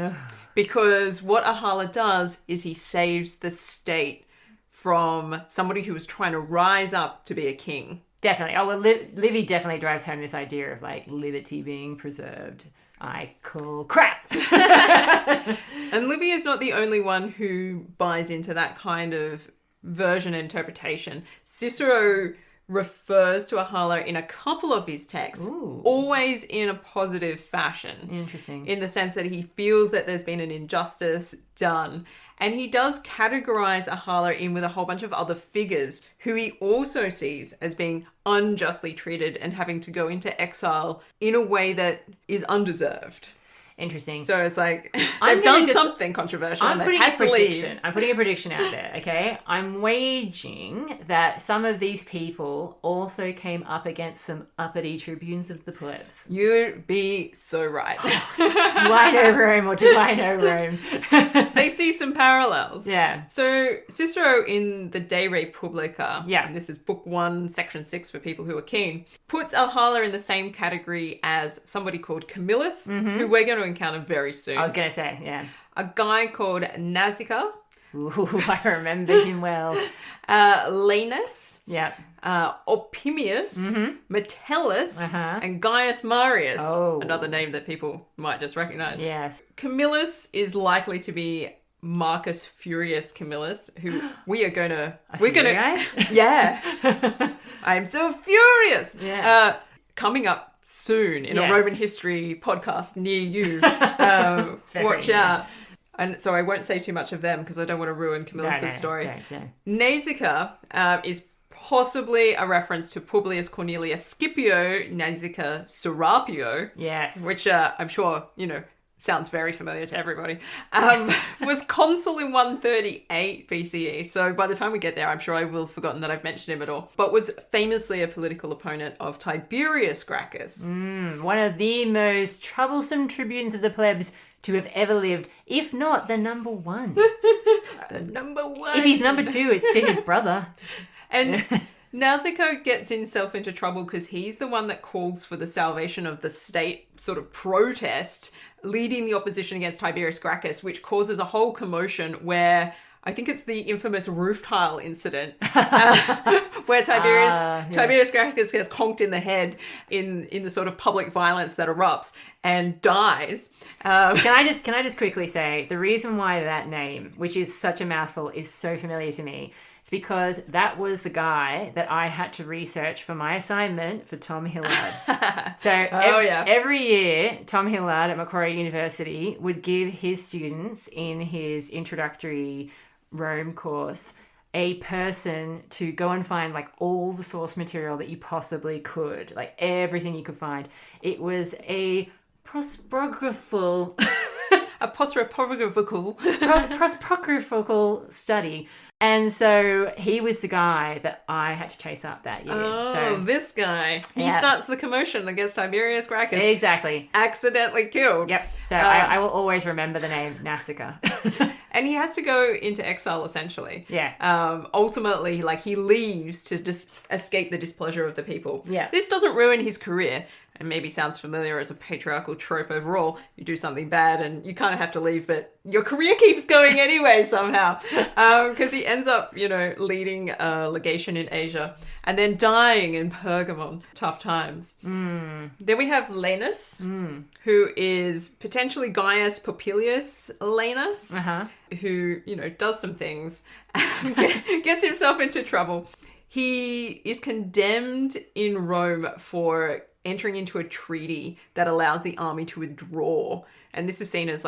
Because what Ahala does is he saves the state from somebody who was trying to rise up to be a king. Definitely. Oh, well, Livy definitely drives home this idea of like liberty being preserved. I call crap. And Livy is not the only one who buys into that kind of version and interpretation. Cicero refers to a hala in a couple of his texts, Ooh. always in a positive fashion. Interesting. In the sense that he feels that there's been an injustice done. And he does categorize a hala in with a whole bunch of other figures who he also sees as being unjustly treated and having to go into exile in a way that is undeserved. Interesting. So it's like they've done something controversial and they've had to leave. I'm putting a prediction out there, okay? I'm waging that some of these people also came up against some uppity tribunes of the plebs. You'd be so right. Do I know Rome or do I know Rome? They see some parallels. Yeah. So Cicero in the De Republica, yeah, and this is book 1, section 6 for people who are keen, puts a hala in the same category as somebody called Camillus, who we're going to encounter very soon. I was going to say, yeah. A guy called Nazica. Ooh, I remember him well. Lanus. Yeah. Opimius. Metellus. And Gaius Marius. Oh. Another name that people might just recognize. Yes. Camillus is likely to be Marcus Furius Camillus, who we are going to... Yeah. I'm so furious. Yeah. Coming up soon in a Roman history podcast near you. Watch out. And so I won't say too much of them because I don't want to ruin Camillus' story. Don't. Nazica is possibly a reference to Publius Cornelius Scipio Nazica Serapio. Yes. Which I'm sure, sounds very familiar to everybody, was consul in 138 BCE. So by the time we get there, I'm sure I will have forgotten that I've mentioned him at all. But was famously a political opponent of Tiberius Gracchus. One of the most troublesome tribunes of the plebs to have ever lived, if not the number one. The number one. If he's number 2, it's to his brother. And Nazica gets himself into trouble because he's the one that calls for the salvation of the state sort of protest, leading the opposition against Tiberius Gracchus, which causes a whole commotion where I think it's the infamous roof tile incident where Tiberius Gracchus gets conked in the head in the sort of public violence that erupts and dies. Can I just quickly say the reason why that name, which is such a mouthful, is so familiar to me? It's because that was the guy that I had to research for my assignment for Tom Hillard. So every year, Tom Hillard at Macquarie University would give his students in his introductory Rome course a person to go and find like all the source material that you possibly could, like everything you could find. It was a prosopographical study. And so he was the guy that I had to chase up that year. Oh, this guy. He starts the commotion against Tiberius Gracchus. Exactly. Accidentally killed. Yep. So I will always remember the name Nazica. And he has to go into exile, essentially. Yeah. Ultimately, he leaves to just escape the displeasure of the people. Yeah. This doesn't ruin his career. And maybe sounds familiar as a patriarchal trope overall. You do something bad and you kind of have to leave, but your career keeps going anyway somehow. Because he ends up, leading a legation in Asia and then dying in Pergamon. Tough times. Then we have Lanus, who is potentially Gaius Popilius Lanus, who, does some things, gets himself into trouble. He is condemned in Rome for entering into a treaty that allows the army to withdraw. And this is seen as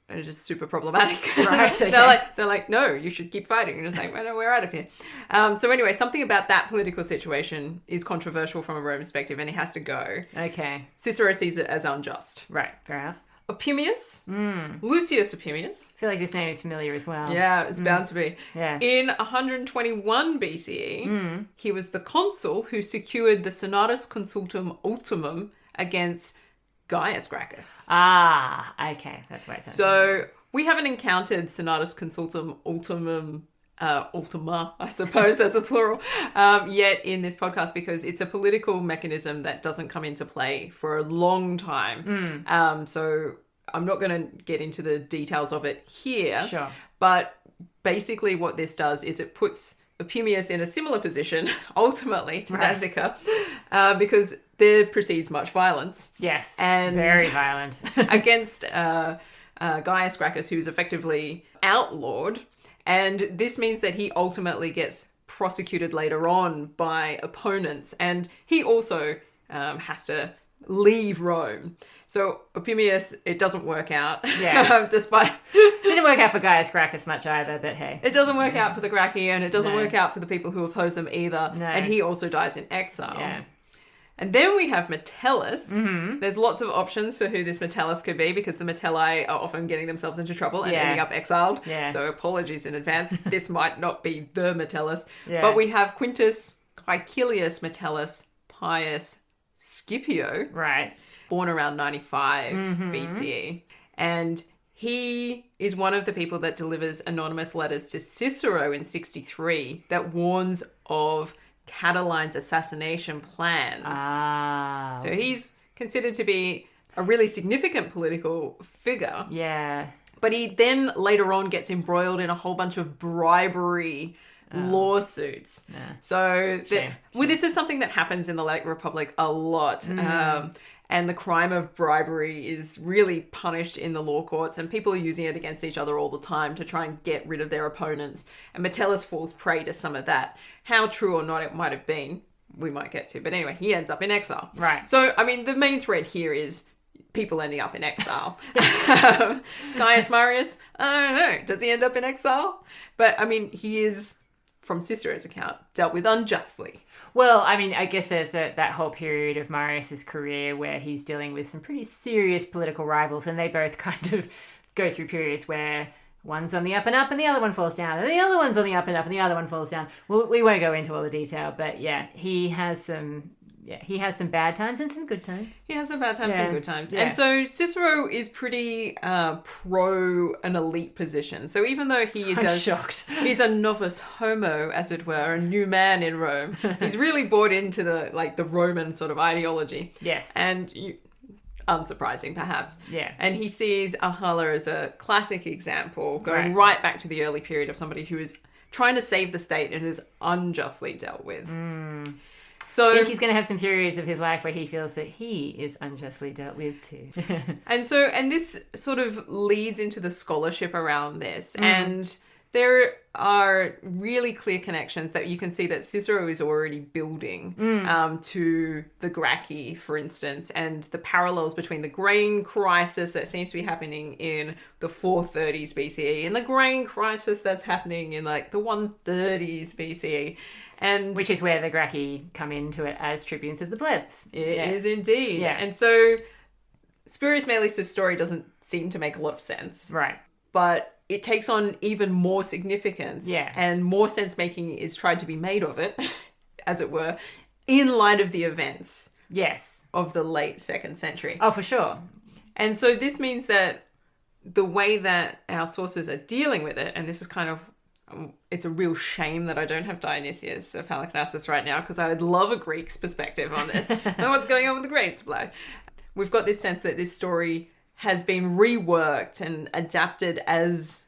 just super problematic. Right, okay. They're like, no, you should keep fighting. And it's like, well, no, we're out of here. So anyway, something about that political situation is controversial from a Roman perspective and he has to go. Okay. Cicero sees it as unjust. Right, fair enough. Opimius, Lucius Opimius. I feel like this name is familiar as well. Yeah, it's bound to be. Yeah. In 121 BCE, he was the consul who secured the Senatus Consultum Ultimum against Gaius Gracchus. Ah, okay. That's why it's so we haven't encountered Senatus Consultum Ultimum Ultima, I suppose, as a plural, yet in this podcast because it's a political mechanism that doesn't come into play for a long time. So I'm not going to get into the details of it here. Sure. But basically what this does is it puts Opimius in a similar position, ultimately, to Nazica, because there precedes much violence. Yes, and very violent. against Gaius Gracchus, who's effectively outlawed. And this means that he ultimately gets prosecuted later on by opponents, and he also has to leave Rome. So Opimius, it doesn't work out. Yeah. Despite Didn't work out for Gaius Gracchus much either, but hey. it doesn't work out for the Gracchi, and it doesn't No. work out for the people who oppose them either. No. And he also dies in exile. Yeah. And then we have Metellus. Mm-hmm. There's lots of options for who this Metellus could be, because the Metelli are often getting themselves into trouble and Yeah. ending up exiled. Yeah. So apologies in advance. This might not be the Metellus. Yeah. But we have Quintus Caecilius Metellus Pius Scipio, Right. born around 95 Mm-hmm. BCE. And he is one of the people that delivers anonymous letters to Cicero in 63 that warns of Catiline's assassination plans. Ah. So he's considered to be a really significant political figure. Yeah. But he then later on gets embroiled in a whole bunch of bribery lawsuits. Yeah. So Shame. this is something that happens in the late Republic a lot. And the crime of bribery is really punished in the law courts, and people are using it against each other all the time to try and get rid of their opponents. And Metellus falls prey to some of that. How true or not it might have been, we might get to. But anyway, he ends up in exile. Right. So, I mean, the main thread here is people ending up in exile. Gaius Marius, I don't know. Does he end up in exile? But, I mean, he is, from Cicero's account, dealt with unjustly. Well, I mean, I guess there's that whole period of Marius's career where he's dealing with some pretty serious political rivals, and they both kind of go through periods where one's on the up and up and the other one falls down, and the other one's on the up and up and the other one falls down. Well, we won't go into all the detail, but yeah, he has some bad times and some good times. He has some bad times and good times. Yeah. And so Cicero is pretty pro an elite position. So even though he is I'm shocked. he's a novus homo, as it were, a new man in Rome, he's really bought into the Roman sort of ideology. Yes. And unsurprising, perhaps. Yeah. And he sees Ahala as a classic example, going right back to the early period of somebody who is trying to save the state and is unjustly dealt with. So I think he's going to have some periods of his life where he feels that he is unjustly dealt with too. And this sort of leads into the scholarship around this. And there are really clear connections that you can see that Cicero is already building to the Gracchi, for instance, and the parallels between the grain crisis that seems to be happening in the 430s BCE and the grain crisis that's happening in like the 130s BCE. And Which is where the Gracchi come into it as tribunes of the plebs. It is indeed. Yeah. And so Spurius Maelius' story doesn't seem to make a lot of sense. Right. But it takes on even more significance. Yeah. And more sense-making is tried to be made of it, as it were, in light of the events Yes. of the late 2nd century. Oh, for sure. And so this means that the way that our sources are dealing with it, and this is kind of, it's a real shame that I don't have Dionysius of Halicarnassus right now, because I would love a Greek's perspective on this. Know what's going on with the Greeks, blah. We've got this sense that this story has been reworked and adapted as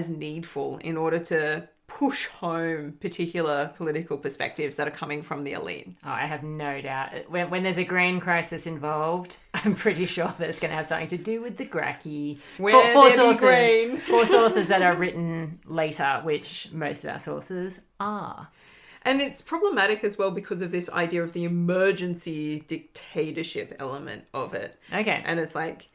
needful in order to push home particular political perspectives that are coming from the elite. Oh, I have no doubt. When there's a grain crisis involved, I'm pretty sure that it's going to have something to do with the Gracchi. Four sources that are written later, which most of our sources are. And it's problematic as well because of this idea of the emergency dictatorship element of it. Okay. And it's like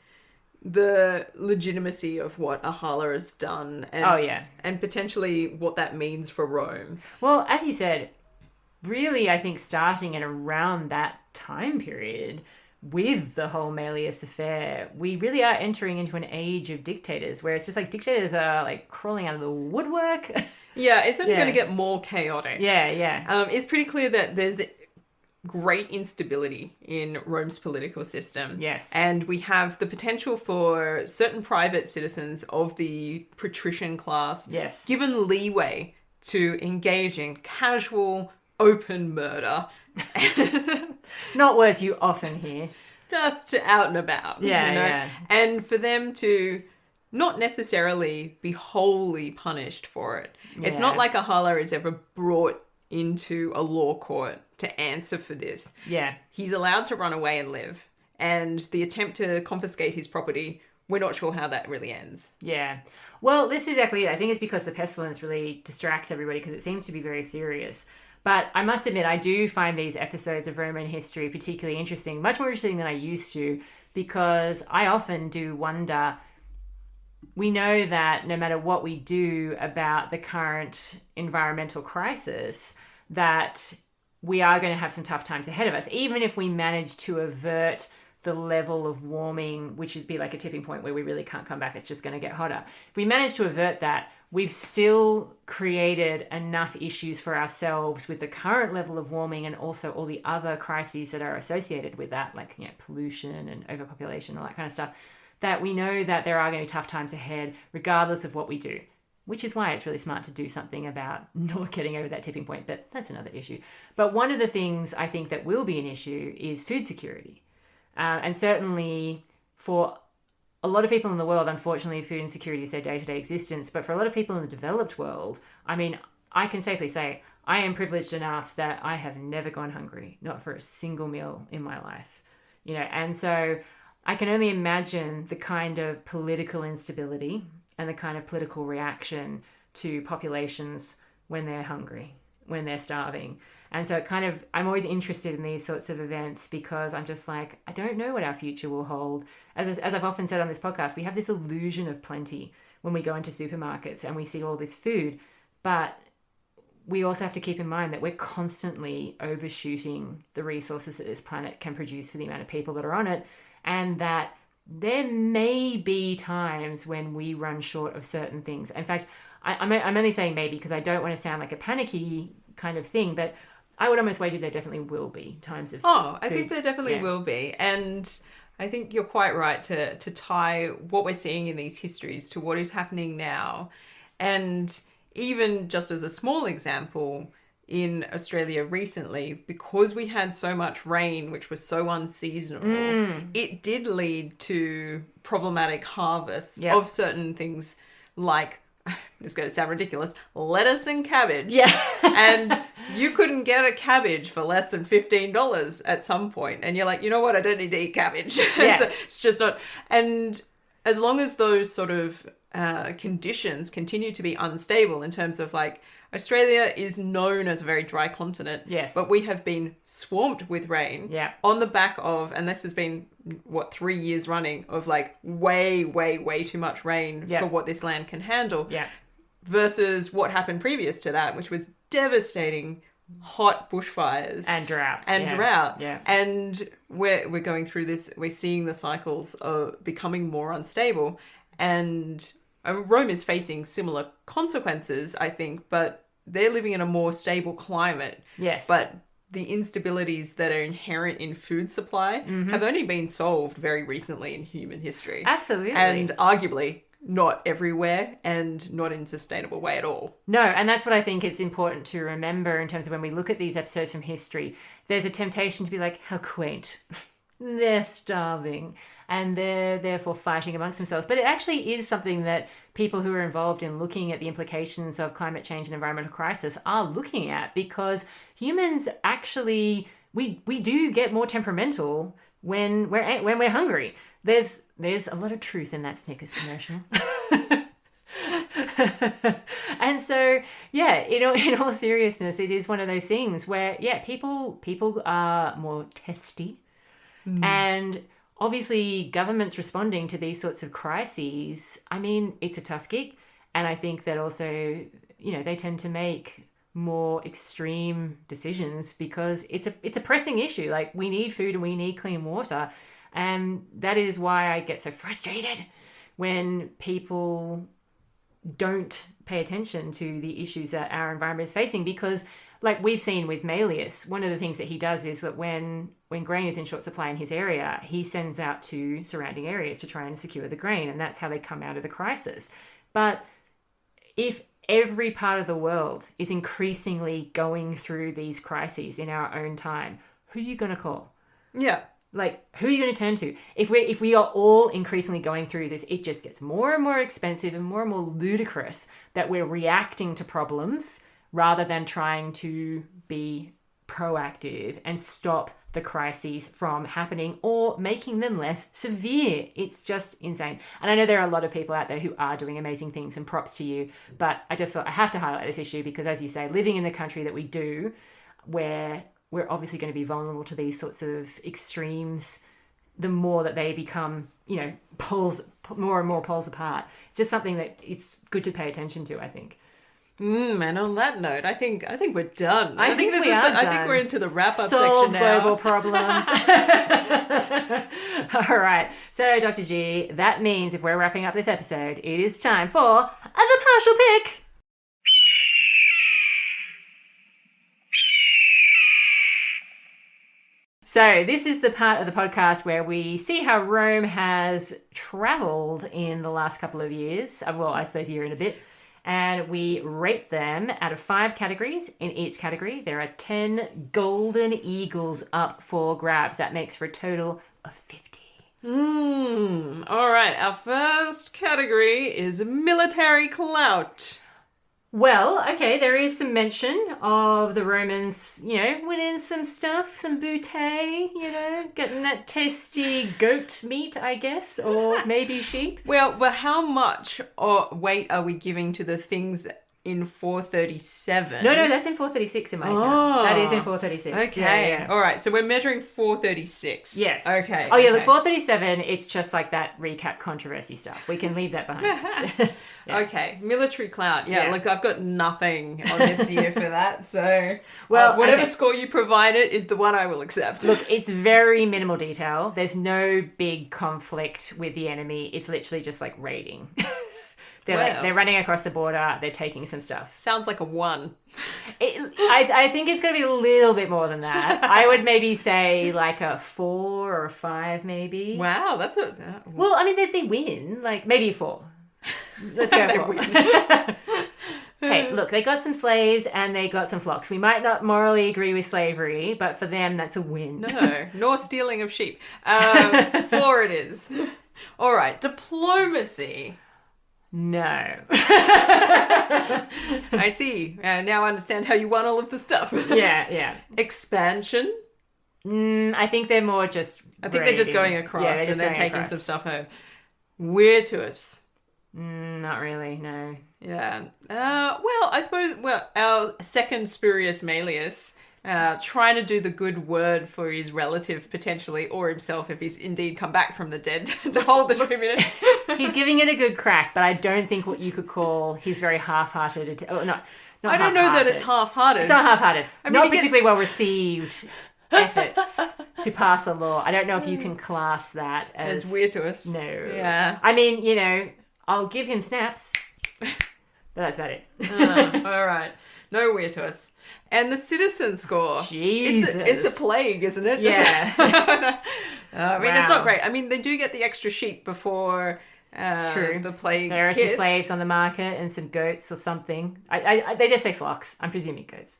the legitimacy of what Ahala has done and, and potentially what that means for Rome. Well, as you said, really, I think starting at around that time period with the whole Maelius affair, we really are entering into an age of dictators where it's just like dictators are like crawling out of the woodwork. Yeah, it's only going to get more chaotic. Yeah. It's pretty clear that there's great instability in Rome's political system. Yes. And we have the potential for certain private citizens of the patrician class given leeway to engage in casual, open murder. Not words you often hear. Just out and about. Yeah. And for them to not necessarily be wholly punished for it. Yeah. It's not like Ahala is ever brought into a law court to answer for this. Yeah. He's allowed to run away and live. And the attempt to confiscate his property we're not sure how that really ends. Yeah. Well, this is exactly it. I think it's because the pestilence really distracts everybody because it seems to be very serious. But I must admit, I do find these episodes of Roman history particularly interesting, much more interesting than I used to, because I often do wonder, we know that no matter what we do about the current environmental crisis, that we are going to have some tough times ahead of us, even if we manage to avert the level of warming, which would be like a tipping point where we really can't come back. It's just going to get hotter. If we manage to avert that, we've still created enough issues for ourselves with the current level of warming and also all the other crises that are associated with that, like, you know, pollution and overpopulation, all that kind of stuff, that we know that there are going to be tough times ahead, regardless of what we do, which is why it's really smart to do something about not getting over that tipping point. But that's another issue. But one of the things I think that will be an issue is food security. And certainly for a lot of people in the world, unfortunately, food insecurity is their day-to-day existence. But for a lot of people in the developed world, I mean, I can safely say I am privileged enough that I have never gone hungry, not for a single meal in my life, you know. And so I can only imagine the kind of political instability and the kind of political reaction to populations when they're hungry, when they're starving. And so I'm always interested in these sorts of events because I'm just like, I don't know what our future will hold. As I've often said on this podcast, we have this illusion of plenty when we go into supermarkets and we see all this food. But we also have to keep in mind that we're constantly overshooting the resources that this planet can produce for the amount of people that are on it. And that there may be times when we run short of certain things. In fact, I'm only saying maybe because I don't want to sound like a panicky kind of thing, but I would almost wager there definitely will be times of I food. think there definitely will be. And I think you're quite right to tie what we're seeing in these histories to what is happening now. And even just as a small example, in Australia recently, because we had so much rain, which was so unseasonable, it did lead to problematic harvests of certain things like, this is going to sound ridiculous, lettuce and cabbage. Yeah. And you couldn't get a cabbage for less than $15 at some point. And you're like, you know what? I don't need to eat cabbage. Yeah. So it's just not. And as long as those sort of conditions continue to be unstable in terms of like, Australia is known as a very dry continent. Yes. But we have been swamped with rain on the back of, and this has been, 3 years running of like way, way, way too much rain for what this land can handle. Yeah. Versus what happened previous to that, which was devastating hot bushfires. And drought. Drought. Yeah. And we're going through this, we're seeing the cycles of becoming more unstable. And Rome is facing similar consequences, I think, but they're living in a more stable climate. Yes. But the instabilities that are inherent in food supply have only been solved very recently in human history. Absolutely. And arguably not everywhere and not in a sustainable way at all. No, and that's what I think it's important to remember in terms of when we look at these episodes from history. There's a temptation to be like, how quaint. They're starving and they're therefore fighting amongst themselves. But it actually is something that people who are involved in looking at the implications of climate change and environmental crisis are looking at, because humans actually, we do get more temperamental when we're hungry. There's a lot of truth in that Snickers commercial. And so, yeah, in all seriousness, it is one of those things where, people are more testy. And obviously governments responding to these sorts of crises, I mean, it's a tough gig. And I think that also, they tend to make more extreme decisions because it's a pressing issue. Like, we need food and we need clean water. And that is why I get so frustrated when people don't pay attention to the issues that our environment is facing, because like we've seen with Aemilius, one of the things that he does is that when grain is in short supply in his area, he sends out to surrounding areas to try and secure the grain, and that's how they come out of the crisis. But if every part of the world is increasingly going through these crises in our own time, who are you going to call? Yeah. Like, who are you going to turn to? If we are all increasingly going through this, it just gets more and more expensive and more ludicrous that we're reacting to problems rather than trying to be proactive and stop the crises from happening or making them less severe. It's just insane. And I know there are a lot of people out there who are doing amazing things, and props to you, but I just thought I have to highlight this issue because, as you say, living in the country that we do, where we're obviously going to be vulnerable to these sorts of extremes, the more that they become, poles, more and more poles apart. It's just something that it's good to pay attention to, I think. And on that note, I think we're done. I think we're into the wrap up Solve section now. global problems. All right. So, Dr. G, that means if we're wrapping up this episode, it is time for the partial pick. So this is the part of the podcast where we see how Rome has travelled in the last couple of years. Well, I suppose a year and a bit. And we rate them out of 5 categories. In each category, there are 10 golden eagles up for grabs. That makes for a total of 50. All right. Our first category is military clout. Well, okay, there is some mention of the Romans, winning some stuff, some bouteille, getting that tasty goat meat, I guess, or maybe sheep. Well, how much weight are we giving to the things in 437? No, that's in 436 in my account. That is in 436. Okay. Yeah. All right, so we're measuring 436. Yes. Okay. Oh, yeah, the 437, it's just like that recap controversy stuff. We can leave that behind us. Yeah. Okay, military clout. Yeah, look, I've got nothing on this year for that, so whatever score you provided is the one I will accept. Look, it's very minimal detail. There's no big conflict with the enemy. It's literally just like raiding. They're running across the border. They're taking some stuff. Sounds like a 1. I think it's going to be a little bit more than that. I would maybe say like a 4 or a 5, maybe. Wow, that's a... Well, I mean, they win. Like, maybe a 4. Let's go for it. Hey, look, they got some slaves and they got some flocks. We might not morally agree with slavery, but for them, that's a win. No, nor stealing of sheep. 4 it is. All right, diplomacy. No. I see. Now I understand how you won all of the stuff. Yeah. Expansion? I think they're more just they're just going across and they're taking some stuff home. Virtuous? Not really, no. Yeah. Well, I suppose, our second Spurius Aemilius, trying to do the good word for his relative, potentially, or himself if he's indeed come back from the dead to hold the tribune. He's giving it a good crack, but I don't think what you could call his very half-hearted... I don't know that it's half-hearted. It's not half-hearted. I mean, not particularly well-received efforts to pass a law. I don't know if you can class that as virtuous. No. Yeah. I mean, I'll give him snaps, but that's about it. All right. No virtuous. And the citizen score. Jesus. It's a plague, isn't it? Yeah. I mean, It's not great. I mean, they do get the extra sheep before the plague There are hits. some slaves on the market and some goats or something. They just say flocks. I'm presuming goats.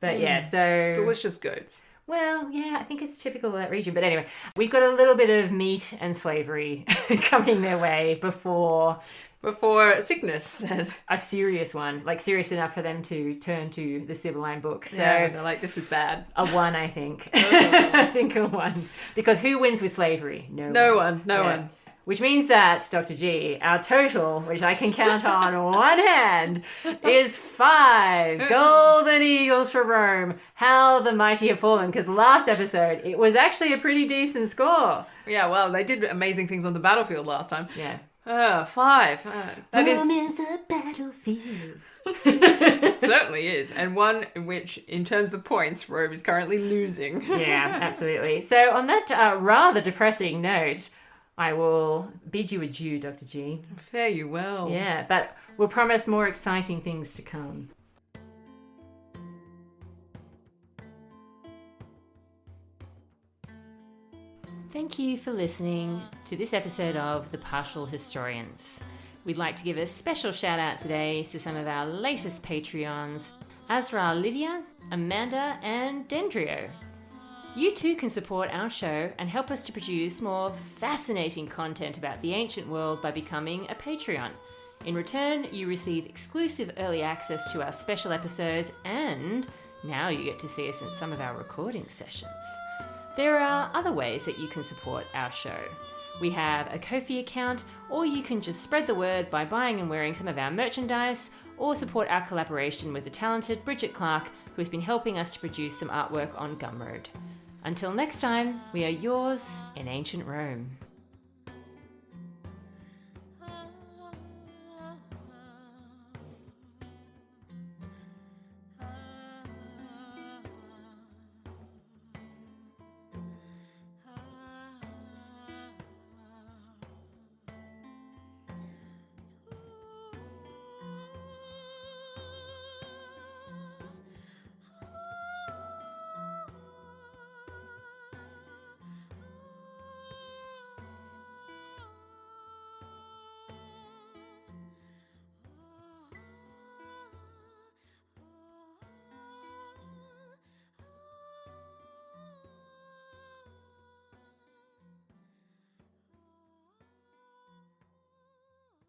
But yeah, so... Delicious goats. Well, yeah, I think it's typical of that region. But anyway, we've got a little bit of meat and slavery coming their way before sickness. A serious one, like serious enough for them to turn to the Sibylline book. So they're like, this is bad. A 1, I think. I think a 1. Because who wins with slavery? No one. Which means that, Dr. G, our total, which I can count on one hand, is 5 golden eagles for Rome. How the mighty have fallen. Because last episode, it was actually a pretty decent score. Yeah, well, they did amazing things on the battlefield last time. Yeah. 5. Rome is a battlefield. It certainly is. And one in which, in terms of points, Rome is currently losing. Yeah, absolutely. So on that rather depressing note... I will bid you adieu, Dr. G. Fare you well. Yeah, but we'll promise more exciting things to come. Thank you for listening to this episode of The Partial Historians. We'd like to give a special shout out today to some of our latest Patreons, Azra Lydia, Amanda, and Dendrio. You too can support our show and help us to produce more fascinating content about the ancient world by becoming a Patreon. In return, you receive exclusive early access to our special episodes, and now you get to see us in some of our recording sessions. There are other ways that you can support our show. We have a Ko-fi account, or you can just spread the word by buying and wearing some of our merchandise, or support our collaboration with the talented Bridget Clark, who has been helping us to produce some artwork on Gumroad. Until next time, we are yours in ancient Rome.